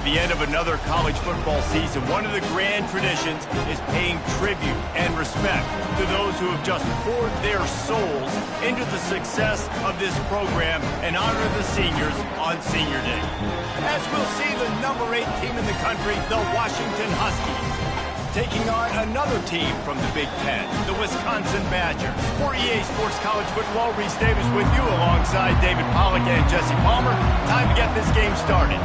The end of another college football season, one of the grand traditions is paying tribute and respect to those who have just poured their souls into the success of this program and honor the seniors on Senior Day. As we'll see the number 8 team in the country, the Washington Huskies, taking on another team from the Big Ten, the Wisconsin Badgers. For EA Sports College Football, Reese Davis with you alongside David Pollack and Jesse Palmer. Time to get this game started.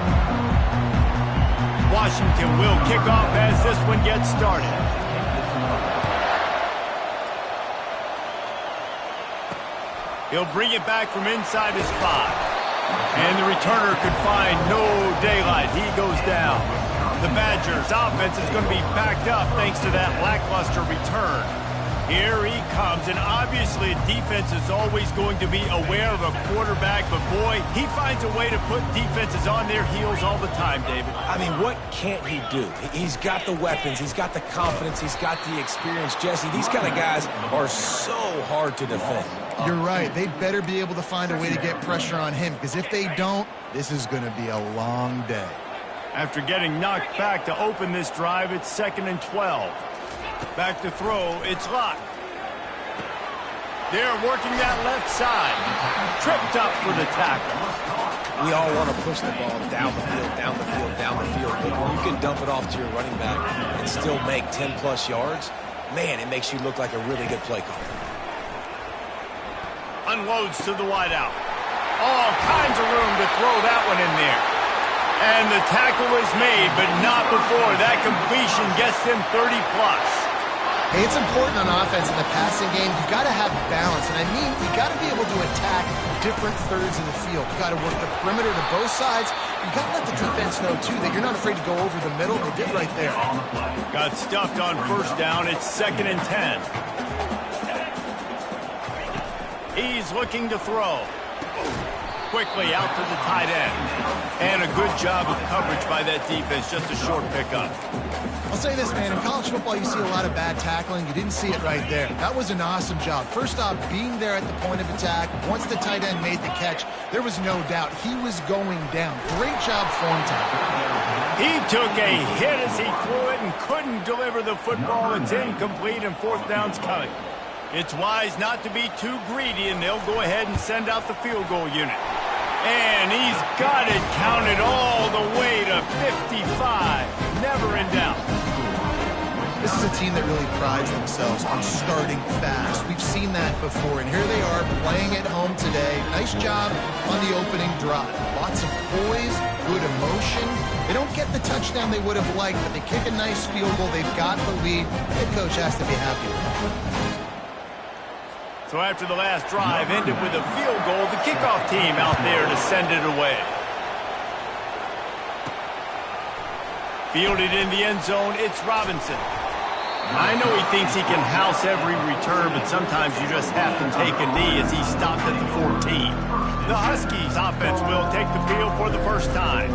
Washington will kick off as this one gets started. He'll bring it back from inside his 5. And the returner could find no daylight. He goes down. The Badgers' offense is going to be backed up thanks to that lackluster return. Here he comes, and obviously defense is always going to be aware of a quarterback, but boy, he finds a way to put defenses on their heels all the time, David. I mean, what can't he do? He's got the weapons, he's got the confidence, he's got the experience. Jesse, these kind of guys are so hard to defend. You're right. They better be able to find a way to get pressure on him, because if they don't, this is going to be a long day. After getting knocked back to open this drive, it's 2nd and 12. Back to throw, it's Locke. They're working that left side. Tripped up for the tackle. We all want to push the ball down the field, down the field, down the field. But when you can dump it off to your running back and still make 10-plus yards, man, it makes you look like a really good play caller. Unloads to the wideout. All kinds of room to throw that one in there. And the tackle is made, but not before that completion gets them 30-plus. Hey, it's important on offense in the passing game. You got to have balance, and I mean, you got to be able to attack different thirds of the field. You got to work the perimeter to both sides. You got to let the defense know too that you're not afraid to go over the middle. They did right there. Got stuffed on first down. It's 2nd and 10. He's looking to throw. Quickly out to the tight end. And a good job of coverage by that defense. Just a short pickup. I'll say this, man. In college football, you see a lot of bad tackling. You didn't see it right there. That was an awesome job. First off, being there at the point of attack. Once the tight end made the catch, there was no doubt he was going down. Great job form tackle. He took a hit as he threw it and couldn't deliver the football. It's incomplete and 4th down's coming. It's wise not to be too greedy, and they'll go ahead and send out the field goal unit. And he's got it counted all the way to 55. Never in doubt. This is a team that really prides themselves on starting fast. We've seen that before, and here they are playing at home today. Nice job on the opening drive. Lots of poise, good emotion. They don't get the touchdown they would have liked, but they kick a nice field goal. They've got the lead. Head coach has to be happy with that. So after the last drive ended with a field goal, the kickoff team out there to send it away. Fielded in the end zone, it's Robinson. I know he thinks he can house every return, but sometimes you just have to take a knee as he stopped at the 14. The Huskies offense will take the field for the first time.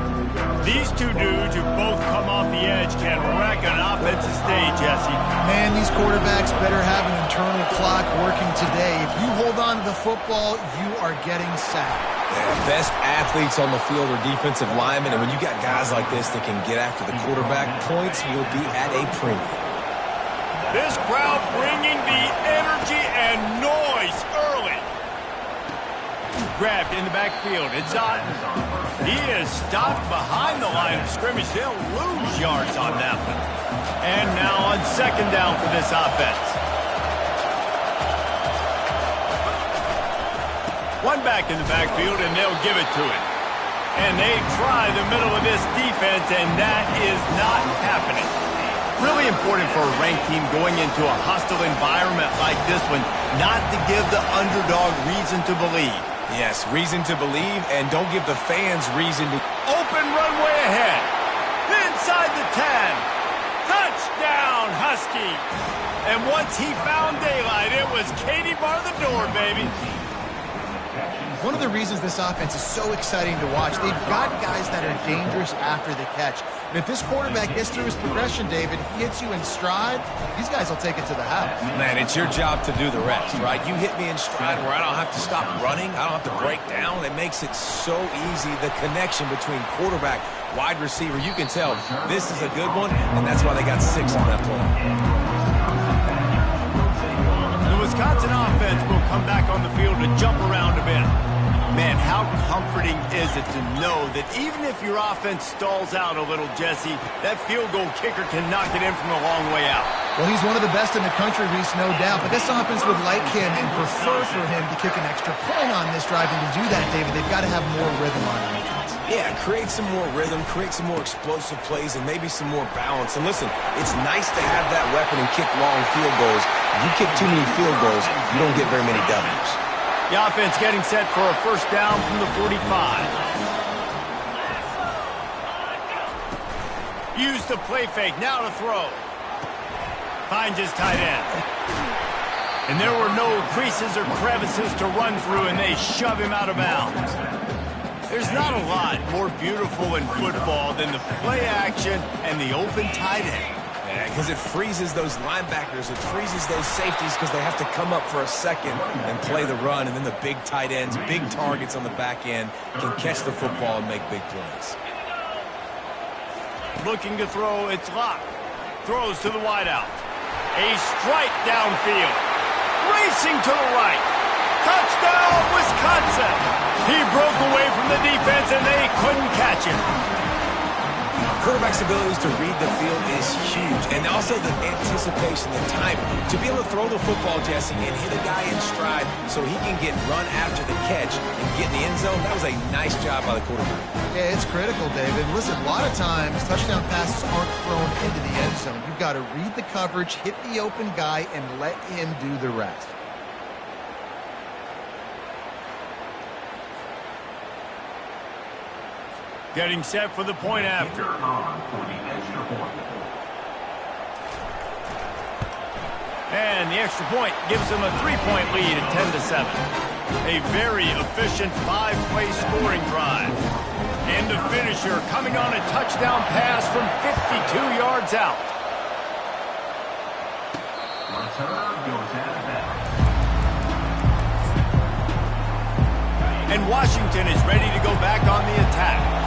These two dudes who both come off the edge can wreck an offensive stage, Jesse. Man, these quarterbacks better have an internal clock working today. If you hold on to the football, you are getting sacked. Yeah, best athletes on the field are defensive linemen, and when you got guys like this that can get after the quarterback, points will be at a premium. This crowd bringing the energy and noise early. Grabbed in the backfield. It's Otten. He is stopped behind the line of scrimmage. They'll lose yards on that one. And now on 2nd down for this offense. One back in the backfield, and they'll give it to him. And they try the middle of this defense, and that is not happening. Really important for a ranked team going into a hostile environment like this one not to give the underdog reason to believe. Yes, reason to believe, and don't give the fans reason to... Open runway ahead. Inside the 10. Touchdown, Husky. And once he found daylight, it was Katie bar the door, baby. one of the reasons this offense is so exciting to watch, they've got guys that are dangerous after the catch. And if this quarterback gets through his progression, David, he hits you in stride, these guys will take it to the house. Man, it's your job to do the rest, right? You hit me in stride where I don't have to stop running. I don't have to break down. It makes it so easy. The connection between quarterback, wide receiver, you can tell this is a good one, and that's why they got 6 on that play. The Wisconsin offense will come back on the field to jump around a bit. Man, how comforting is it to know that even if your offense stalls out a little, Jesse, that field goal kicker can knock it in from a long way out. Well, he's one of the best in the country, Reese, no doubt. But this offense would like him and prefer for him to kick an extra point on this drive. And to do that, David, they've got to have more rhythm on defense. Yeah, create some more rhythm, create some more explosive plays, and maybe some more balance. And listen, it's nice to have that weapon and kick long field goals. If you kick too many field goals, you don't get very many W's. The offense getting set for a first down from the 45. Use the play fake, now to throw. Finds his tight end. And there were no creases or crevices to run through, and they shove him out of bounds. There's not a lot more beautiful in football than the play action and the open tight end. Yeah, because it freezes those linebackers. It freezes those safeties because they have to come up for a second and play the run. And then the big tight ends, big targets on the back end can catch the football and make big plays. Looking to throw, it's locked. Throws to the wideout. A strike downfield. Racing to the right. Touchdown, Wisconsin! He broke away from the defense and they couldn't catch him. Quarterback's abilities to read the field is huge. And also the anticipation, the timing. To be able to throw the football, Jesse, and hit a guy in stride so he can get run after the catch and get in the end zone, that was a nice job by the quarterback. Yeah, it's critical, David. Listen, a lot of times, touchdown passes aren't thrown into the end zone. You've got to read the coverage, hit the open guy, and let him do the rest. Getting set for the point after. And the extra point gives them a 3-point lead at 10-7. A very efficient 5-play scoring drive. And the finisher coming on a touchdown pass from 52 yards out. And Washington is ready to go back on the attack.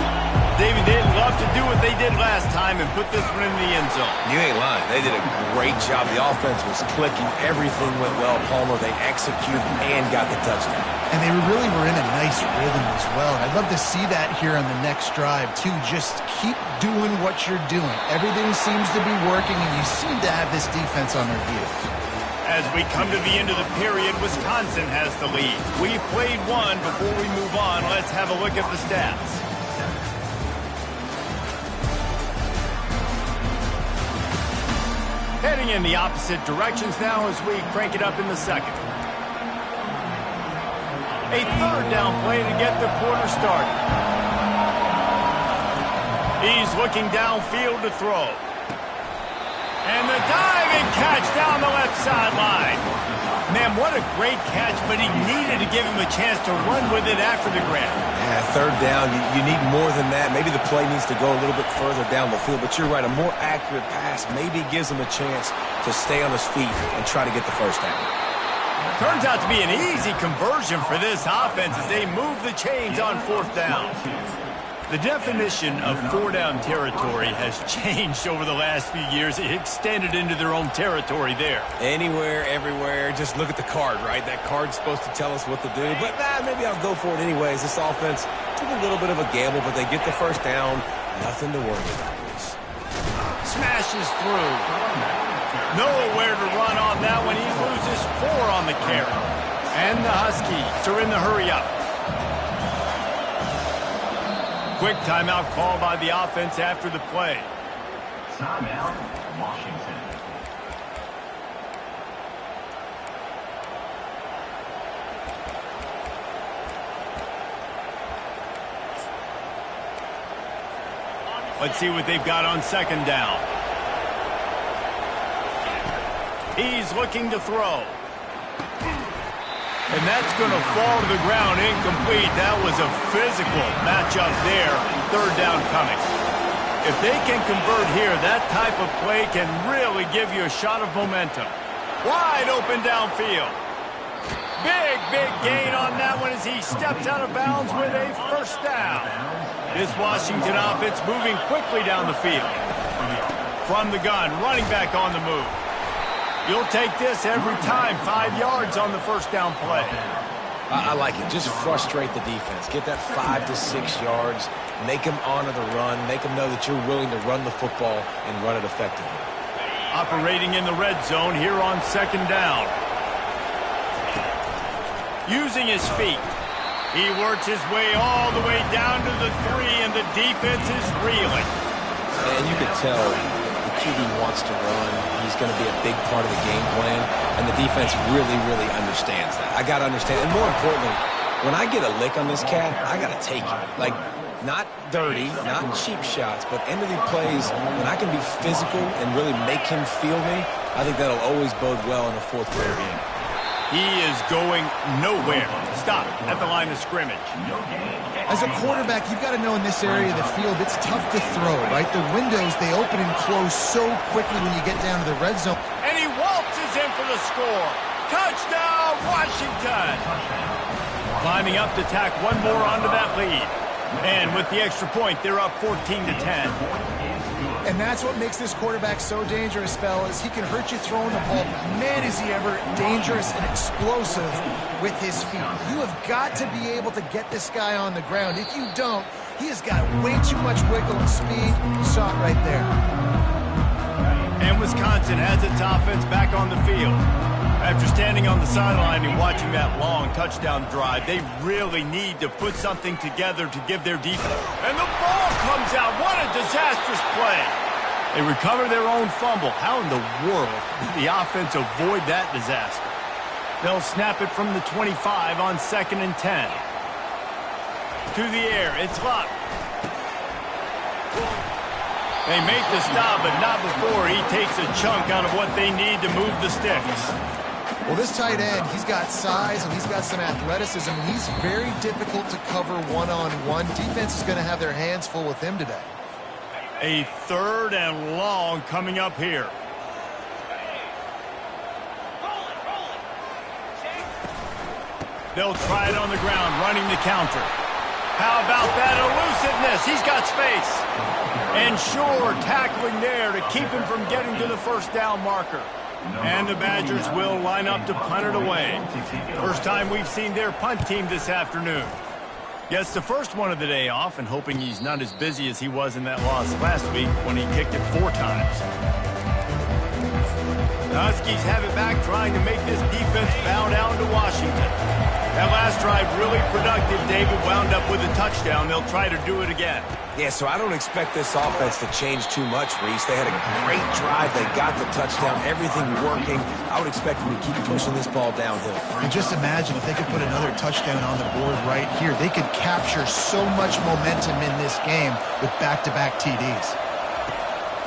David, they'd love to do what they did last time and put this one in the end zone. You ain't lying. They did a great job. The offense was clicking. Everything went well, Palmer. They executed and got the touchdown. And they really were in a nice rhythm as well. And I'd love to see that here on the next drive, too. Just keep doing what you're doing. Everything seems to be working, and you seem to have this defense on their heels. As we come to the end of the period, Wisconsin has the lead. We've played one. Before we move on, let's have a look at the stats. Heading in the opposite directions now as we crank it up in the second. A third down play to get the quarter started. He's looking downfield to throw. And the diving catch down the left sideline. Man, what a great catch, but he needed to give him a chance to run with it after the grab. Yeah, third down, you need more than that. Maybe the play needs to go a little bit further down the field, but you're right, a more accurate pass maybe gives him a chance to stay on his feet and try to get the first down. Turns out to be an easy conversion for this offense as they move the chains on fourth down. The definition of four-down territory has changed over the last few years. It extended into their own territory there. Anywhere, everywhere, just look at the card, right? That card's supposed to tell us what to do, but maybe I'll go for it anyways. This offense took a little bit of a gamble, but they get the first down. Nothing to worry about, Bruce. Smashes through. Nowhere to run on that one. He loses 4 on the carry. And the Huskies are in the hurry-up. Quick timeout call by the offense after the play. Timeout, Washington. Let's see what they've got on second down. He's looking to throw. And that's going to fall to the ground incomplete. That was a physical matchup there. Third down coming. If they can convert here, that type of play can really give you a shot of momentum. Wide open downfield. Big gain on that one as he steps out of bounds with a first down. This Washington offense moving quickly down the field. From the gun, running back on the move. You'll take this every time. 5 yards on the first down play. I like it. Just frustrate the defense. Get that 5 to 6 yards. Make them honor the run. Make them know that you're willing to run the football and run it effectively. Operating in the red zone here on second down. Using his feet. He works his way all the way down to the 3, and the defense is reeling. And you can tell the QB wants to run. He's going to be a big part of the game plan, and the defense really understands that. I got to understand, and more importantly, when I get a lick on this cat, I got to take it. Like, not dirty, not cheap shots, but end of the plays, when I can be physical and really make him feel me, I think that'll always bode well in a fourth quarter game. He is going nowhere. Stop at the line of scrimmage. As a quarterback, you've got to know in this area of the field, it's tough to throw, right? The windows, they open and close so quickly when you get down to the red zone. And he waltzes in for the score. Touchdown, Washington! Climbing up to tack one more onto that lead. And with the extra point, they're up 14-10. And that's what makes this quarterback so dangerous, fellas. He can hurt you throwing the ball. Man, is he ever dangerous and explosive with his feet. You have got to be able to get this guy on the ground. If you don't, he has got way too much wiggle and speed. You saw it right there. And Wisconsin has its offense back on the field. After standing on the sideline and watching that long touchdown drive, they really need to put something together to give their defense. And the ball comes out. What a disastrous play. They recover their own fumble. How in the world did the offense avoid that disaster? They'll snap it from the 25 on 2nd and 10. To the air. It's Luck. They make the stop, but not before he takes a chunk out of what they need to move the sticks. Well, this tight end, he's got size and he's got some athleticism. He's very difficult to cover one-on-one. Defense is going to have their hands full with him today. A 3rd and long coming up here. They'll try it on the ground, running the counter. How about that elusiveness? He's got space. And Shore tackling there to keep him from getting to the first down marker. And the Badgers will line up to punt it away. First time we've seen their punt team this afternoon. Gets the first one of the day off, and hoping he's not as busy as he was in that loss last week when he kicked it 4 times. The Huskies have it back, trying to make this defense bow down to Washington. That last drive really productive. David wound up with a touchdown. They'll try to do it again. Yeah, so I don't expect this offense to change too much, Reese. They had a great drive. They got the touchdown. Everything working. I would expect them to keep pushing this ball downhill. And just imagine if they could put another touchdown on the board right here. They could capture so much momentum in this game with back-to-back TDs.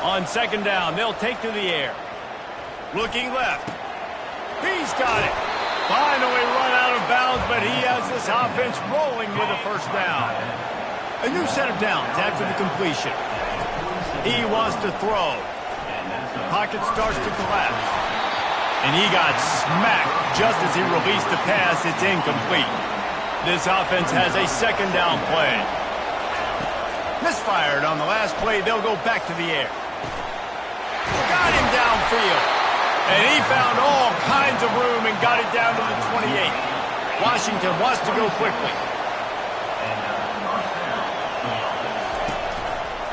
On 2nd down, they'll take to the air. Looking left. He's got it. Finally run out of bounds, but he has this offense rolling with a first down. A new set of downs after the completion. He wants to throw. Pocket starts to collapse. And he got smacked just as he released the pass. It's incomplete. This offense has a 2nd down play. Misfired on the last play. They'll go back to the air. Got him downfield. And he found all kinds of room and got it down to the 28. Washington wants to go quickly.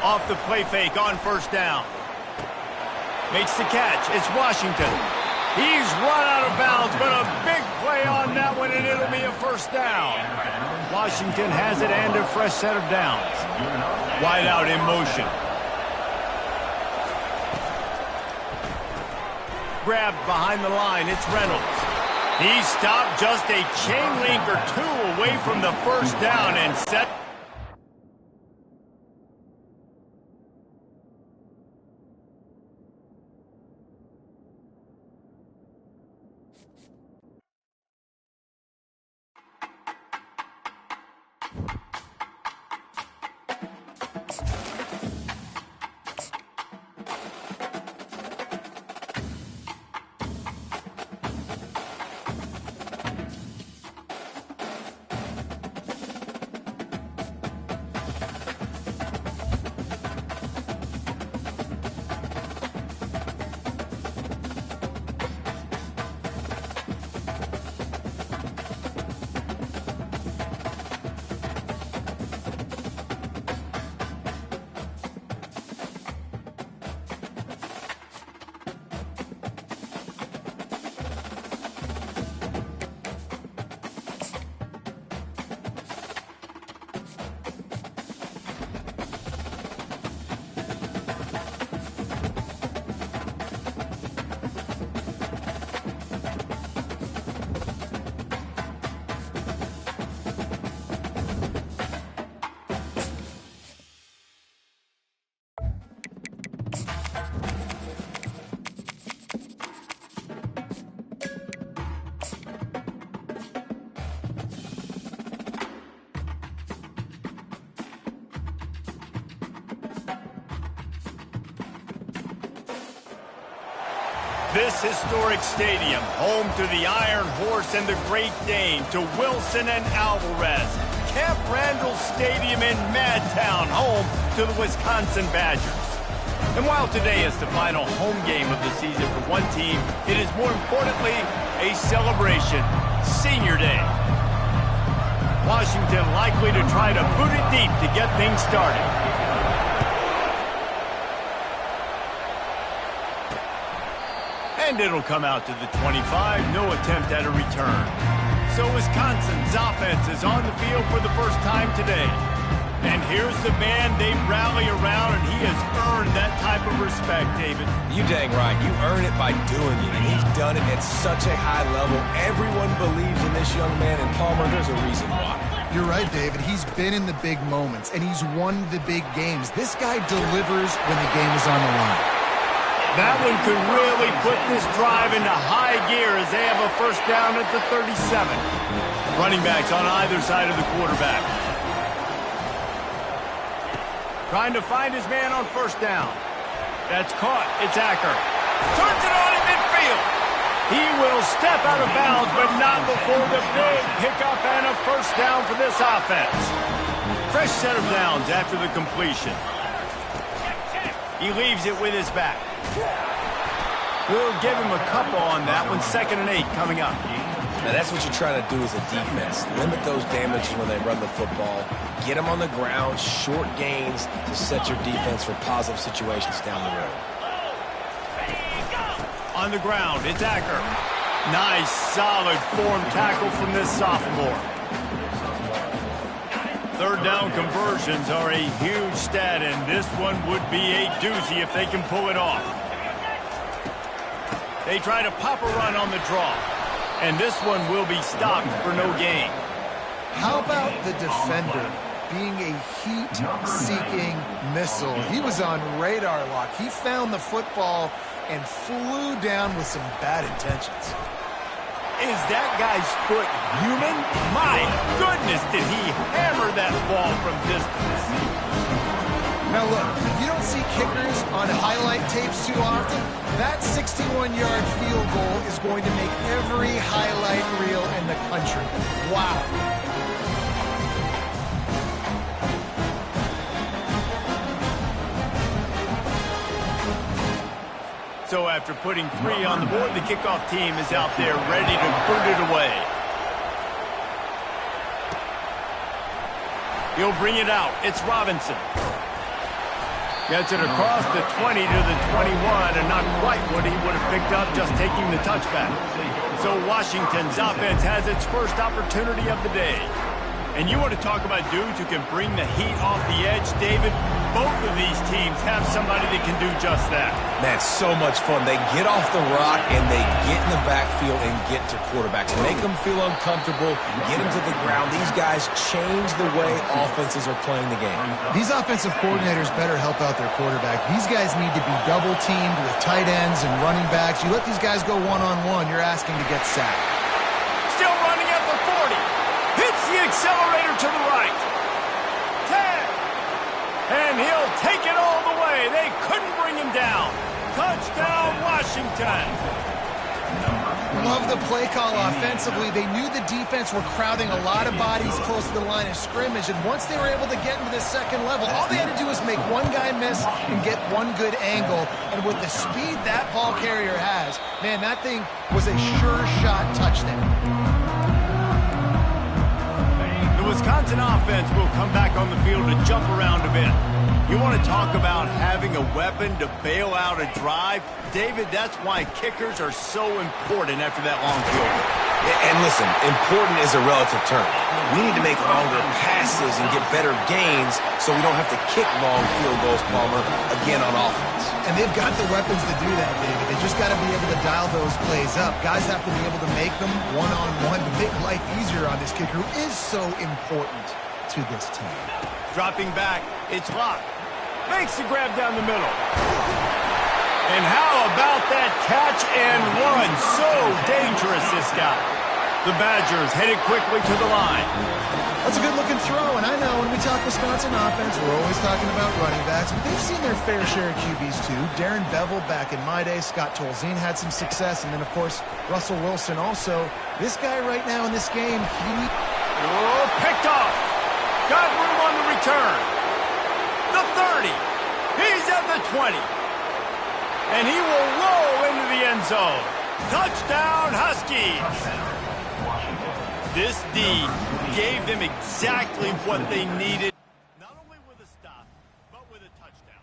Off the play fake on first down. Makes the catch. It's Washington. He's run out of bounds, but a big play on that one, and it'll be a first down. Washington has it and a fresh set of downs. Wide out in motion. Grabbed behind the line. It's Reynolds. He stopped just a chain link or 2 away from the first down and set This historic stadium, home to the Iron Horse and the Great Dane, to Wilson and Alvarez. Camp Randall Stadium in Madtown, home to the Wisconsin Badgers. And while today is the final home game of the season for one team, it is more importantly a celebration, Senior Day. Washington likely to try to boot it deep to get things started. And it'll come out to the 25, no attempt at a return. So Wisconsin's offense is on the field for the first time today. And here's the man they rally around, and he has earned that type of respect, David. You dang right. You earn it by doing it, and he's done it at such a high level. Everyone believes in this young man, and Palmer, there's a reason why. You're right, David. He's been in the big moments, and he's won the big games. This guy delivers when the game is on the line. That one could really put this drive into high gear as they have a first down at the 37. Running backs on either side of the quarterback. Trying to find his man on first down. That's caught. It's Acker. Turns it on in midfield. He will step out of bounds, but not before the big pickup and a first down for this offense. Fresh set of downs after the completion. He leaves it with his back. We'll give him a couple on that one. 2nd and 8 coming up. Now that's what you're trying to do as a defense. Limit those damages when they run the football. Get them on the ground, short gains to set your defense for positive situations down the road. On the ground, it's Acker. Nice, solid form tackle from this sophomore. Third down conversions are a huge stat, and this one would be a doozy if they can pull it off. They try to pop a run on the draw, and this one will be stopped for no gain. How about the defender being a heat-seeking missile? He was on radar lock. He found the football and flew down with some bad intentions. Is that guy's foot human? My goodness, did he hammer that ball from distance. Now look, you don't see kickers on highlight tapes too often. That 61-yard field goal is going to make every highlight reel in the country. Wow. So after putting 3 on the board, the kickoff team is out there ready to boot it away. He'll bring it out. It's Robinson. Gets it across the 20 to the 21, and not quite what he would have picked up just taking the touchback. So Washington's offense has its first opportunity of the day. And you want to talk about dudes who can bring the heat off the edge, David? Both of these teams have somebody that can do just that. Man, so much fun. They get off the rock and they get in the backfield and get to quarterbacks. Make them feel uncomfortable, get them to the ground. These guys change the way offenses are playing the game. These offensive coordinators better help out their quarterback. These guys need to be double-teamed with tight ends and running backs. You let these guys go one-on-one, you're asking to get sacked. Still running at the 40. Hits the accelerator to the right. 10. And he'll take it all the way. They couldn't bring him down. Touchdown, Washington. Love the play call offensively. They knew the defense were crowding a lot of bodies close to the line of scrimmage, and once they were able to get into the second level, all they had to do was make one guy miss and get one good angle. And with the speed that ball carrier has, man, that thing was a sure shot touchdown. The Wisconsin offense will come back on the field to jump around a bit. You want to talk about having a weapon to bail out a drive? David, that's why kickers are so important after that long field. And listen, important is a relative term. We need to make longer passes and get better gains so we don't have to kick long field goals, Palmer, again on offense. And they've got the weapons to do that, David. They just got to be able to dial those plays up. Guys have to be able to make them one-on-one to make life easier on this kicker who is so important to this team. Dropping back, it's Locke. Makes the grab down the middle. And how about that catch and run? So dangerous, this guy. The Badgers headed quickly to the line. That's a good-looking throw, and I know when we talk Wisconsin offense, we're always talking about running backs, but they've seen their fair share of QBs too. Darren Bevel back in my day, Scott Tolzien had some success, and then, of course, Russell Wilson also. This guy right now in this game, picked off. Got room on the return. The 30. He's at the 20. And he will roll into the end zone. Touchdown, Huskies. This D gave them exactly what they needed. Not only with a stop, but with a touchdown.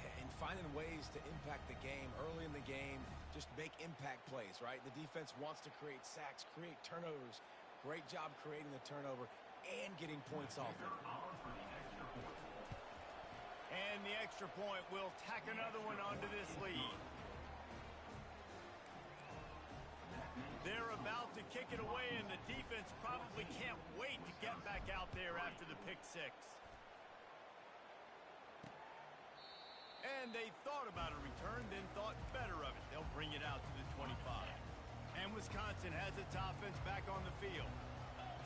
Yeah, and finding ways to impact the game early in the game, just make impact plays, right? The defense wants to create sacks, create turnovers. Great job creating the turnover and getting points off it. And the extra point will tack another one onto this lead. They're about to kick it away, and the defense probably can't wait to get back out there after the pick six. And they thought about a return, then thought better of it. They'll bring it out to the 25. And Wisconsin has its offense back on the field.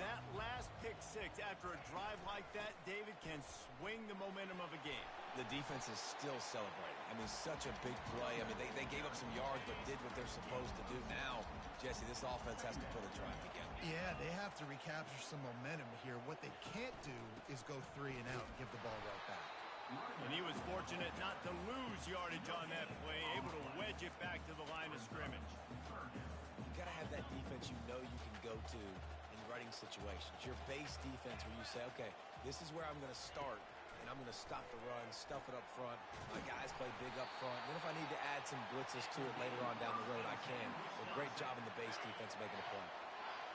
That last pick six after a drive like that, David, can swing the momentum of a game. The defense is still celebrating. I mean, such a big play. I mean, they gave up some yards but did what they're supposed to do. Now, Jesse, this offense has to put a drive together. Yeah, they have to recapture some momentum here. What they can't do is go 3 and out and give the ball right back. And he was fortunate not to lose yardage on that play, able to wedge it back to the line of scrimmage. You got to have that defense you know you can go to in running situations. Your base defense where you say, okay, this is where I'm going to start, and I'm going to stop the run, stuff it up front. My guys play big up front. Then if I need to add some blitzes to it later on down the road, I can. A great job in the base defense making a play.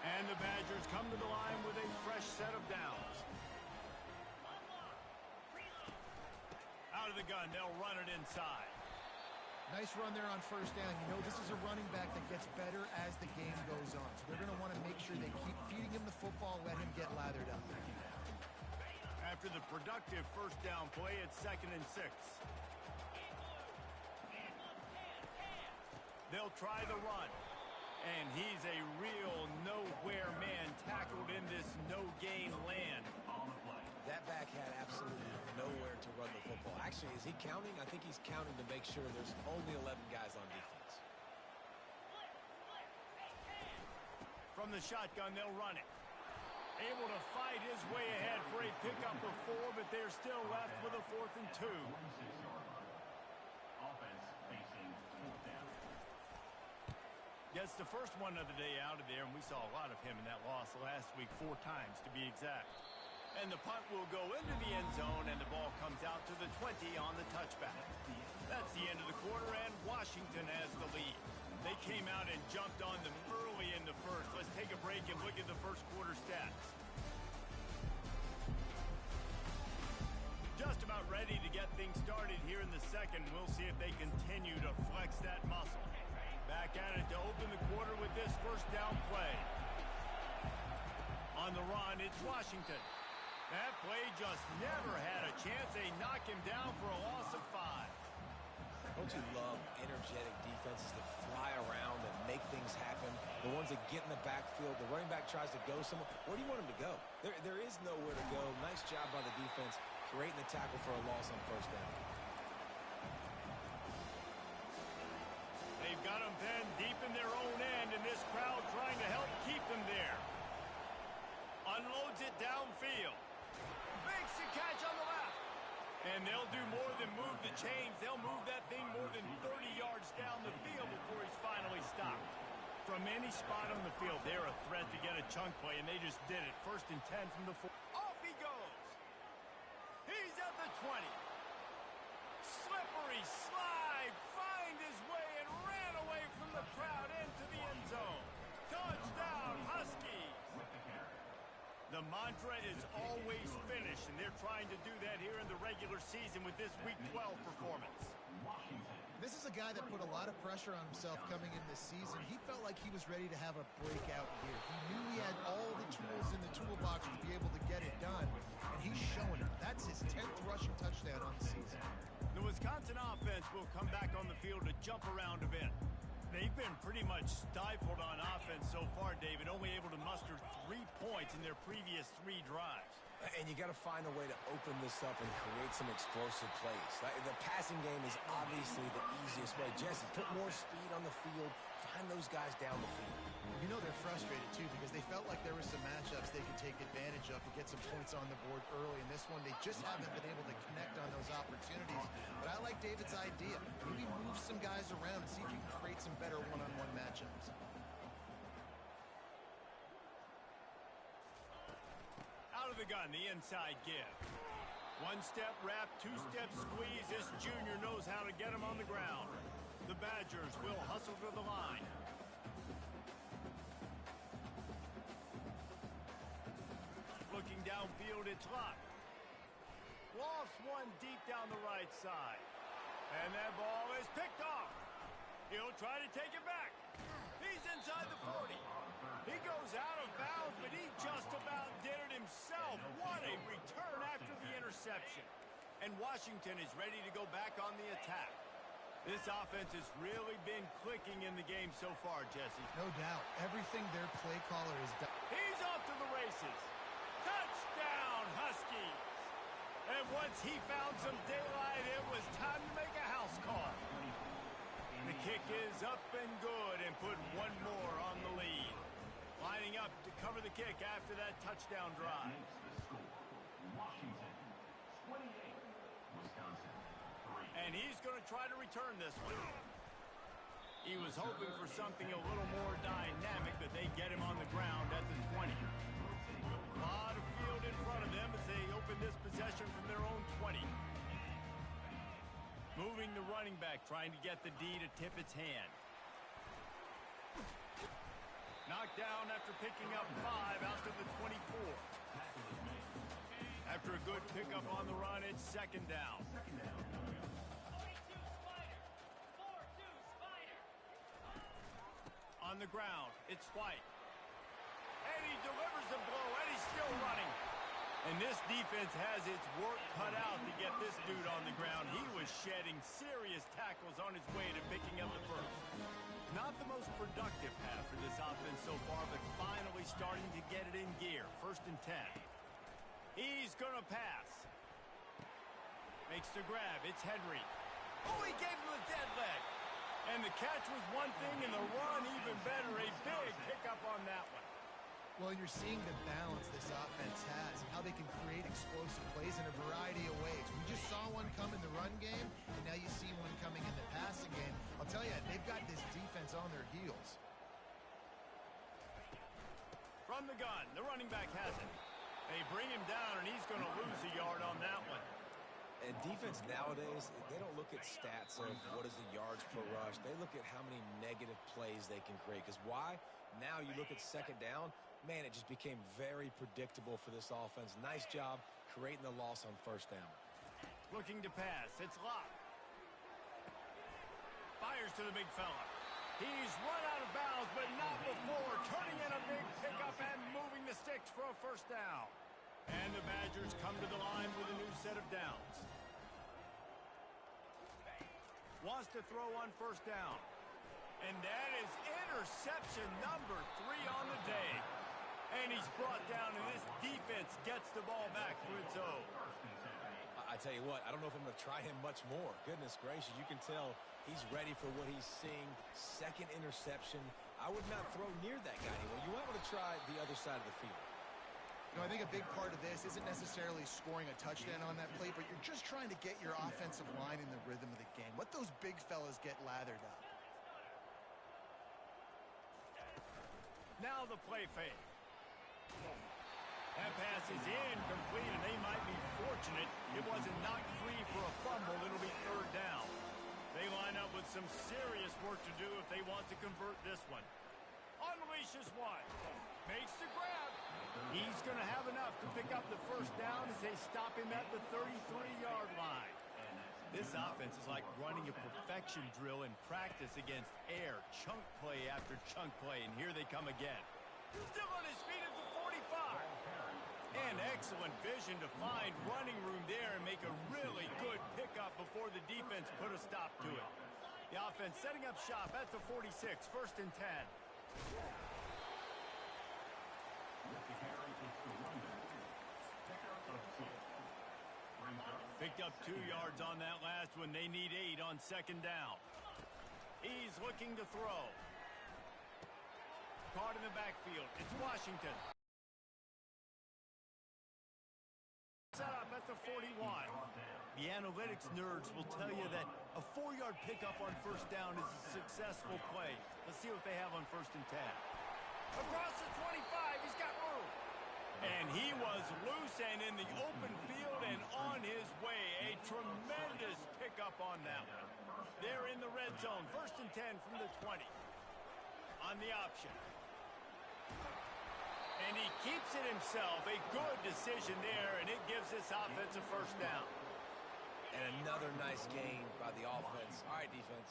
And the Badgers come to the line with a fresh set of downs. Out of the gun, they'll run it inside. Nice run there on first down. You know, this is a running back that gets better as the game goes on. So they're going to want to make sure they keep feeding him the football, let him get lathered up. After the productive first down play, it's 2nd and 6. They'll try the run. And he's a real nowhere man tackled in this no-gain land. That back had absolutely nowhere to run the football. Actually, is he counting? I think he's counting to make sure there's only 11 guys on defense. From the shotgun, they'll run it. Able to fight his way ahead for a pickup of 4, but they're still left with a 4th and 2. Gets the first one of the day out of there, and we saw a lot of him in that loss last week, 4 times to be exact. And the punt will go into the end zone, and the ball comes out to the 20 on the touchback. That's the end of the quarter, and Washington has the lead. They came out and jumped on them early in the first. Let's take a break and look at the first quarter stats. Just about ready to get things started here in the second. We'll see if they continue to flex that muscle. Back at it to open the quarter with this first down play. On the run, it's Washington. That play just never had a chance. They knock him down for a loss of 5. Don't you love energetic defenses that fly around and make things happen? The ones that get in the backfield, the running back tries to go somewhere. Where do you want him to go? There is nowhere to go. Nice job by the defense creating the tackle for a loss on first down. They've got them pinned deep in their own end, and this crowd trying to help keep them there. Unloads it downfield. Makes the catch on the left. And they'll do more than move the chains. They'll move that thing more than 30 yards down the field before he's finally stopped. From any spot on the field, they're a threat to get a chunk play, and they just did it. 1st and 10 from the 4. Off he goes. He's at the 20. Slippery slide. Find his way and ran away from the crowd into the end zone. Touchdown, Huskies. The mantra is always finish, and they're trying to do that here in the regular season with this Week 12 performance. This is a guy that put a lot of pressure on himself coming in this season. He felt like he was ready to have a breakout year. He knew he had all the tools in the toolbox to be able to get it done, and he's showing it. That's his 10th rushing touchdown on the season. The Wisconsin offense will come back on the field to jump around a bit. They've been pretty much stifled on offense so far, David, only able to muster 3 points in their previous 3 drives. And you got to find a way to open this up and create some explosive plays. The passing game is obviously the easiest way. Jesse, put more speed on the field. Find those guys down the field. You know they're frustrated, too, because they felt like there were some matchups they could take advantage of to get some points on the board early. In this one, they just haven't been able to connect on those opportunities. But I like David's idea. Maybe move some guys around and see if you can create some better one-on-one matchups. Out of the gun, the inside give. 1-step wrap, 2-step squeeze. This junior knows how to get him on the ground. The Badgers will hustle to the line. Looking downfield, it's Locke. Lofts one deep down the right side. And that ball is picked off. He'll try to take it back. He's inside the 40. He goes out of bounds, but he just about did it himself. What a return after the interception. And Washington is ready to go back on the attack. This offense has really been clicking in the game so far, Jesse. No doubt. Everything their play caller has done. He's off to the races. Touchdown, Huskies. And once he found some daylight, it was time to make a house call. The kick is up and good and put one more on the lead. Lining up to cover the kick after that touchdown drive. The score, Washington 28, Wisconsin 3. And he's going to try to return this one. He was hoping for something a little more dynamic, but they get him on the ground at the 20. A lot of field in front of them as they open this possession from their own 20. Moving the running back, trying to get the D to tip its hand. Knocked down after picking up 5 out to the 24. After a good pickup on the run, it's second down. On the ground, it's White. And he delivers the blow, and he's still running. And this defense has its work cut out to get this dude on the ground. He was shedding serious tackles on his way to picking up the first. Not the most productive half for this offense so far, but finally starting to get it in gear. 1st and 10. He's going to pass. Makes the grab. It's Henry. Oh, he gave him a dead leg. And the catch was one thing, and the run even better. A big pickup on that one. Well, you're seeing the balance this offense has, how they can create explosive plays in a variety of ways. We just saw one come in the run game, and now you see one coming in the passing game. I'll tell you, they've got this defense on their heels. From the gun, the running back has it. They bring him down, and he's going to lose a yard on that one. And defense nowadays, they don't look at stats of what is the yards per rush. They look at how many negative plays they can create. Because why? Now you look at second down, man, it just became very predictable for this offense. Nice job creating the loss on 1st down. Looking to pass. It's Locke. Fires to the big fella. He's run out of bounds, but not before. Turning in a big pickup and moving the sticks for a 1st down. And the Badgers come to the line with a new set of downs. Wants to throw on 1st down. And that is interception number 3 on the day. And he's brought down, and this defense gets the ball back for its own. I tell you what, I don't know if I'm going to try him much more. Goodness gracious, you can tell he's ready for what he's seeing. 2nd interception. I would not throw near that guy anymore. You might want to try the other side of the field. You know, I think a big part of this isn't necessarily scoring a touchdown on that play, but you're just trying to get your offensive line in the rhythm of the game. Let those big fellas get lathered up. Now the play fake. That pass is incomplete, and they might be fortunate it wasn't knocked free for a fumble. It'll be 3rd down. They line up with some serious work to do if they want to convert this one. Unleashes one. Makes the grab. He's going to have enough to pick up the 1st down as they stop him at the 33-yard line. This offense is like running a perfection drill in practice against air. Chunk play after chunk play, and here they come again. Still on his feet at the 45. And excellent vision to find running room there and make a really good pickup before the defense put a stop to it. The offense setting up shop at the 46, 1st and 10. Picked up 2 yards on that last one. They need 8 on 2nd down. He's looking to throw. Caught in the backfield. It's Washington. Set up at the 41. The analytics nerds will tell you that a 4-yard pickup on 1st down is a successful play. Let's see what they have on 1st and 10. Across the 25, he's got room. And he was loose and in the open field and on his way. A tremendous pickup on that one. They're in the red zone. 1st and 10 from the 20. On the option. And he keeps it himself. A good decision there, and it gives this offense a 1st down. And another nice gain by the offense. All right, defense.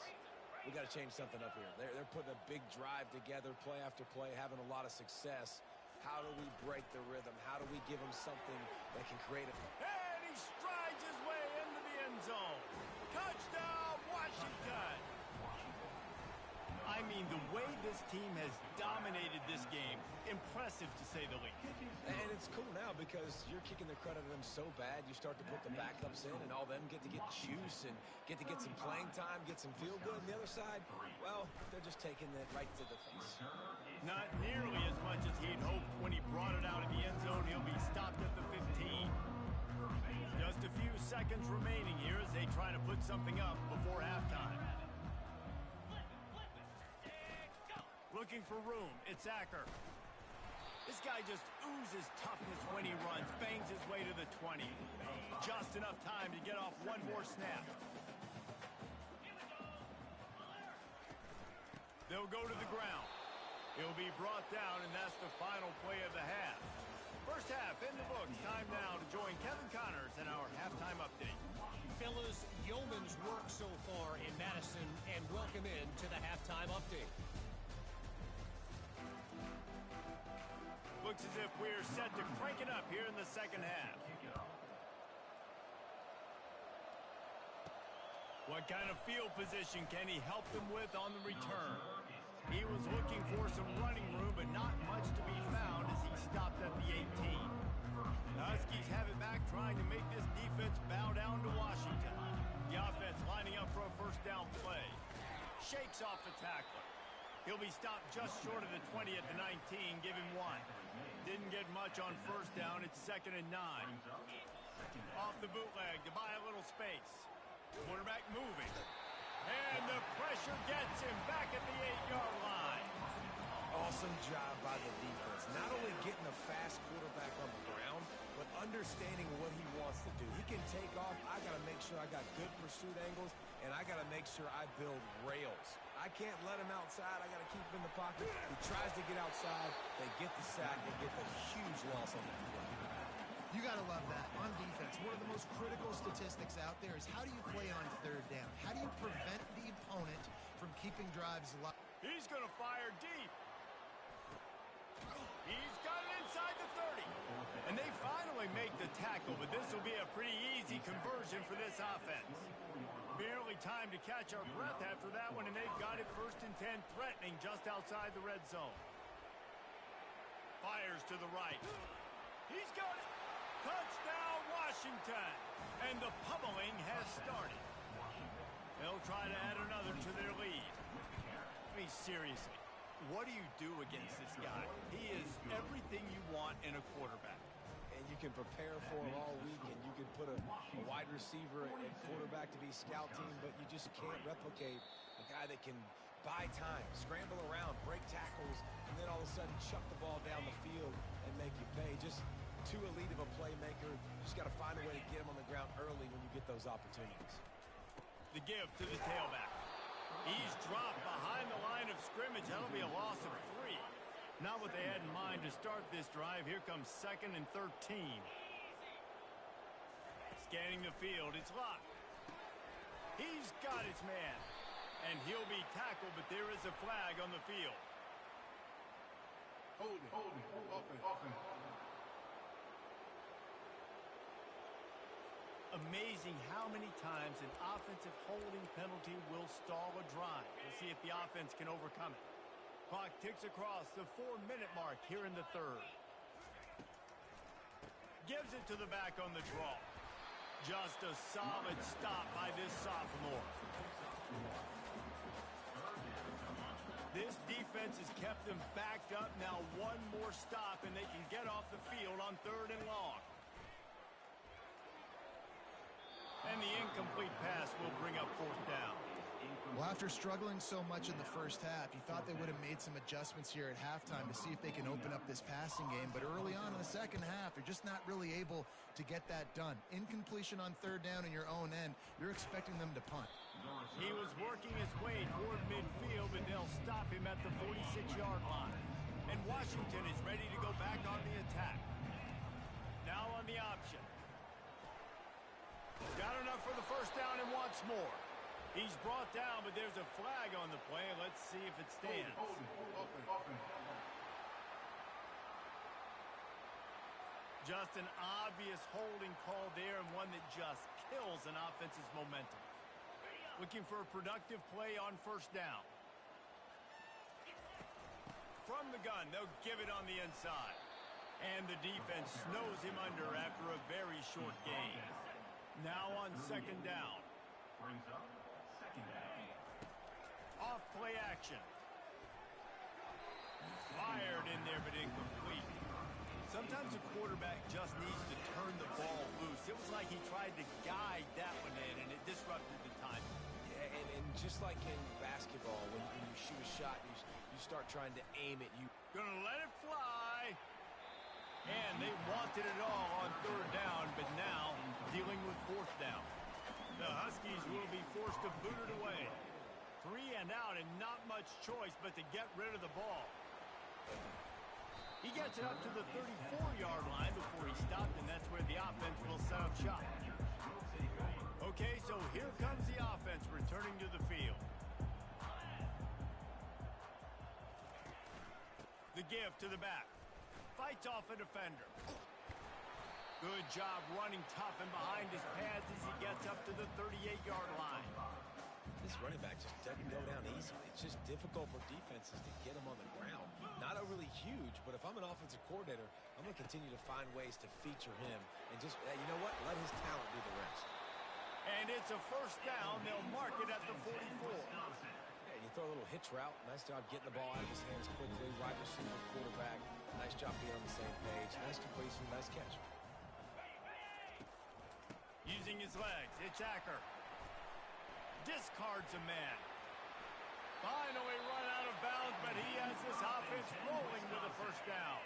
We got to change something up here. They're putting a big drive together, play after play, having a lot of success. How do we break the rhythm? How do we give them something that can create a... And he strides his way into the end zone. Touchdown, Washington. I mean, the way this team has dominated this game, impressive to say the least. And it's cool now because you're kicking the credit of them so bad, you start to put the backups in and all them get to get juice and get to get some playing time, get some feel good. And the other side, well, they're just taking it right to the face. Not nearly as much as he'd hoped when he brought it out of the end zone. He'll be stopped at the 15. Just a few seconds remaining here as they try to put something up before halftime. Looking for room. It's Acker. This guy just oozes toughness when he runs. Bangs his way to the 20. Just enough time to get off one more snap. They'll go to the ground. He'll be brought down, and that's the final play of the half. 1st half in the books. Time now to join Kevin Connors in our halftime update. Fellas, yeoman's work so far in Madison, and welcome in to the halftime update. Looks as if we're set to crank it up here in the 2nd half. What kind of field position can he help them with on the return? He was looking for some running room, but not much to be found as he stopped at the 18. The Huskies have it back, trying to make this defense bow down to Washington. The offense lining up for a 1st down play. Shakes off the tackler. He'll be stopped just short of the 20 at the 19. Give him 1. Didn't get much on 1st down. It's 2nd and 9. Off the bootleg to buy a little space. Quarterback moving. And the pressure gets him back at the 8-yard line. Awesome job by the defense. Not only getting a fast quarterback on the ground, but understanding what he wants to do. He can take off. I got to make sure I got good pursuit angles, and I got to make sure I build rails. I can't let him outside. I got to keep him in the pocket. He tries to get outside. They get the sack. They get the huge loss on that play. You got to love that. On defense, one of the most critical statistics out there is how do you play on 3rd down? How do you prevent the opponent from keeping drives alive? He's going to fire deep. He's got it inside the 30. And they finally make the tackle, but this will be a pretty easy conversion for this offense. Barely time to catch our breath after that one, and they've got it 1st and 10, threatening just outside the red zone. Fires to the right. He's got it. Touchdown, Washington. And the pummeling has started. They'll try to add another to their lead. I mean, seriously, what do you do against this guy? He is everything you want in a quarterback. And you can prepare for him all week, and you can put a wide receiver and quarterback to be scout team, but you just can't replicate a guy that can buy time, scramble around, break tackles, and then all of a sudden chuck the ball down the field and make you pay. Just too elite of a playmaker. Just got to find a way to get him on the ground early when you get those opportunities. The give to the tailback. He's dropped behind the line of scrimmage. That'll be a loss of 3. Not what they had in mind to start this drive. Here comes 2nd and 13. Scanning the field. It's locked. He's got his man. And he'll be tackled, but there is a flag on the field. Holding. Offense. Amazing how many times an offensive holding penalty will stall a drive. We'll see if the offense can overcome it. Clock ticks across the 4-minute mark here in the third. Gives it to the back on the draw. Just a solid stop by this sophomore. This defense has kept them backed up. Now one more stop and they can get off the field on 3rd and long. And the incomplete pass will bring up 4th down. Well, after struggling so much in the first half, you thought they would have made some adjustments here at halftime to see if they can open up this passing game. But early on in the second half, they're just not really able to get that done. Incompletion on 3rd down in your own end, you're expecting them to punt. He was working his way toward midfield, but they'll stop him at the 46-yard line. And Washington is ready to go back on the attack. Now on the option. Got enough for the first down and wants more. He's brought down, but there's a flag on the play. Let's see if it stands. Just an obvious holding call there, and one that just kills an offense's momentum. Looking for a productive play on 1st down. From the gun, they'll give it on the inside. And the defense snows him under after a very short gain. Now on 2nd down. Brings up 2nd down. Off play action. Fired in there, but incomplete. Sometimes a quarterback just needs to turn the ball loose. It was like he tried to guide that one in, and it disrupted the timing. Yeah, and just like in basketball, when you shoot a shot, you start trying to aim it. Gonna let it fly. And they wanted it all on 3rd down, but now dealing with 4th down. The Huskies will be forced to boot it away. 3 and out, and not much choice but to get rid of the ball. He gets it up to the 34-yard line before he stopped, and that's where the offense will set up shop. Okay, so here comes the offense returning to the field. The give to the back. Fights off a defender. Good job running tough and behind his pads as he gets up to the 38-yard line. This running back just doesn't go down easy. It's just difficult for defenses to get him on the ground. Not overly huge, but if I'm an offensive coordinator, I'm going to continue to find ways to feature him and just, you know what, let his talent do the rest. And it's a 1st down. They'll mark it at the 44. Yeah, you throw a little hitch route. Nice job getting the ball out of his hands quickly. Wide receiver, quarterback. Nice job being on the same page. Nice completion, nice catch. Using his legs, it's Acker. Discards a man. Finally run out of bounds, but he has this offense rolling with a 1st down.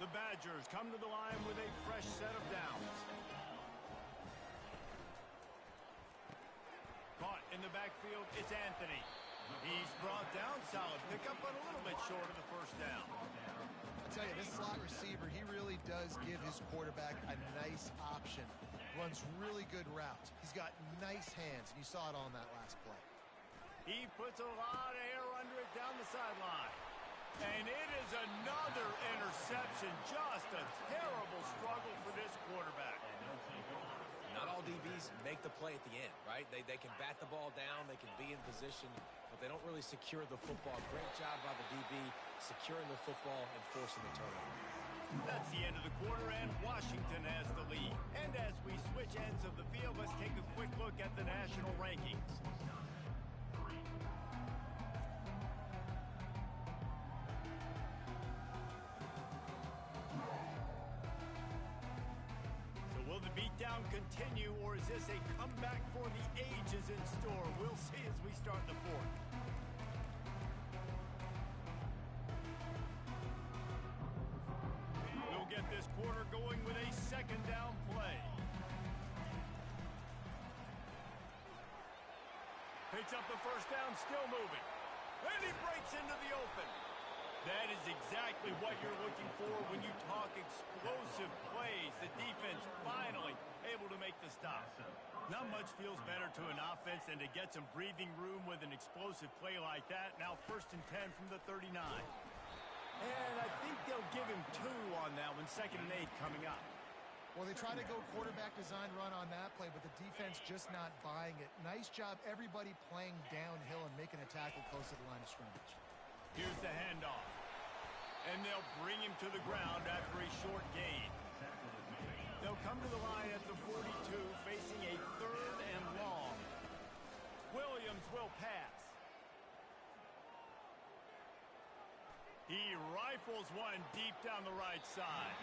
The Badgers come to the line with a fresh set of downs. Caught in the backfield, it's Anthony. He's brought down, solid pickup, but a little bit short of the 1st down. I'll tell you, this slot receiver, he really does give his quarterback a nice option. Runs really good routes. He's got nice hands, and you saw it on that last play. He puts a lot of air under it down the sideline. And it is another interception. Just a terrible struggle for this quarterback. Not all DBs make the play at the end, right? They can bat the ball down, they can be in position, but they don't really secure the football. Great job by the DB securing the football and forcing the turnover. That's the end of the quarter, and Washington has the lead. And as we switch ends of the field, let's take a quick look at the national rankings. Will the beatdown continue, or is this a comeback for the ages in store? We'll see as we start the 4th. We'll get this quarter going with a 2nd down play. Picks up the 1st down, still moving. And he breaks into the open. That is exactly what you're looking for when you talk explosive plays. The defense finally able to make the stop. Not much feels better to an offense than to get some breathing room with an explosive play like that. Now 1st and 10 from the 39. And I think they'll give him 2 on that one. 2nd and 8 coming up. Well, they try to go quarterback design run on that play, but the defense just not buying it. Nice job, everybody playing downhill and making a tackle close to the line of scrimmage. Here's the handoff. And they'll bring him to the ground after a short gain. They'll come to the line at the 42, facing a 3rd and long. Williams will pass. He rifles one deep down the right side.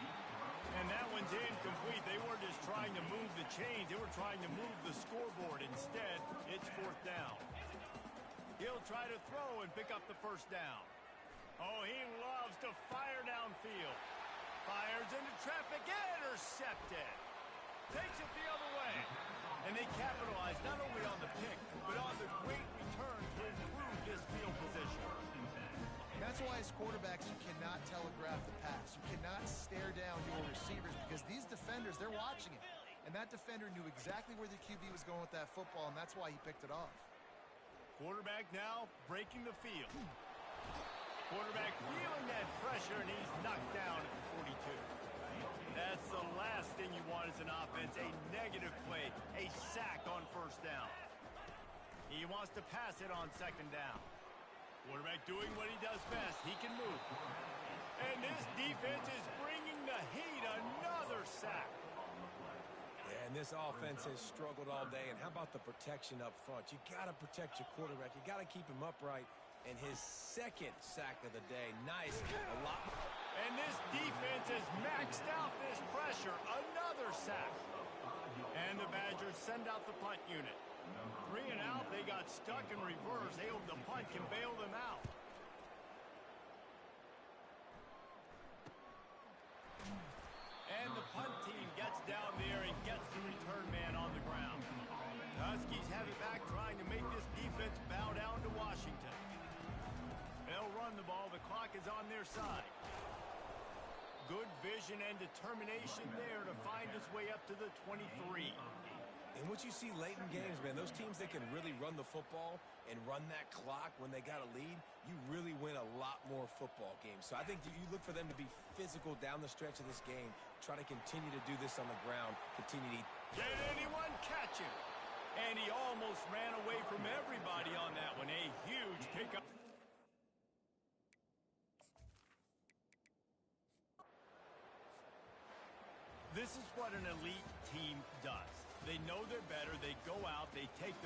And that one's incomplete. They weren't just trying to move the chains. They were trying to move the scoreboard. Instead, it's 4th down. He'll try to throw and pick up the 1st down. Oh, he loves to fire downfield. Fires into traffic, intercepted. Takes it the other way. And they capitalize not only on the pick, but on the great return to improve this field position. That's why as quarterbacks you cannot telegraph the pass. You cannot stare down your receivers because these defenders, they're watching it. And that defender knew exactly where the QB was going with that football, and that's why he picked it off. Quarterback now breaking the field. Quarterback feeling that pressure, and he's knocked down at the 42. That's the last thing you want as an offense, a negative play, a sack on 1st down. He wants to pass it on 2nd down. Quarterback doing what he does best. He can move. And this defense is bringing the heat. Another sack. Yeah, and this offense has struggled all day. And how about the protection up front? You got to protect your quarterback. You got to keep him upright. And his 2nd sack of the day. Nice. A lot. And this defense has maxed out this pressure. Another sack. And the Badgers send out the punt unit. 3 and out. They got stuck in reverse. They hope the punt can bail them out. And the punt team gets down there and gets the return man on the ground. Huskies have it back, trying to make this defense bow down to Washington. They'll run the ball. The clock is on their side. Good vision and determination there to find his way up to the 23. And what you see late in games, man, those teams that can really run the football and run that clock when they got a lead, you really win a lot more football games. So I think you look for them to be physical down the stretch of this game, try to continue to do this on the ground, continue to... Can anyone catch him? And he almost ran away from everybody on that one. A huge pickup. This is what an elite team does. They know they're better. They go out. They take the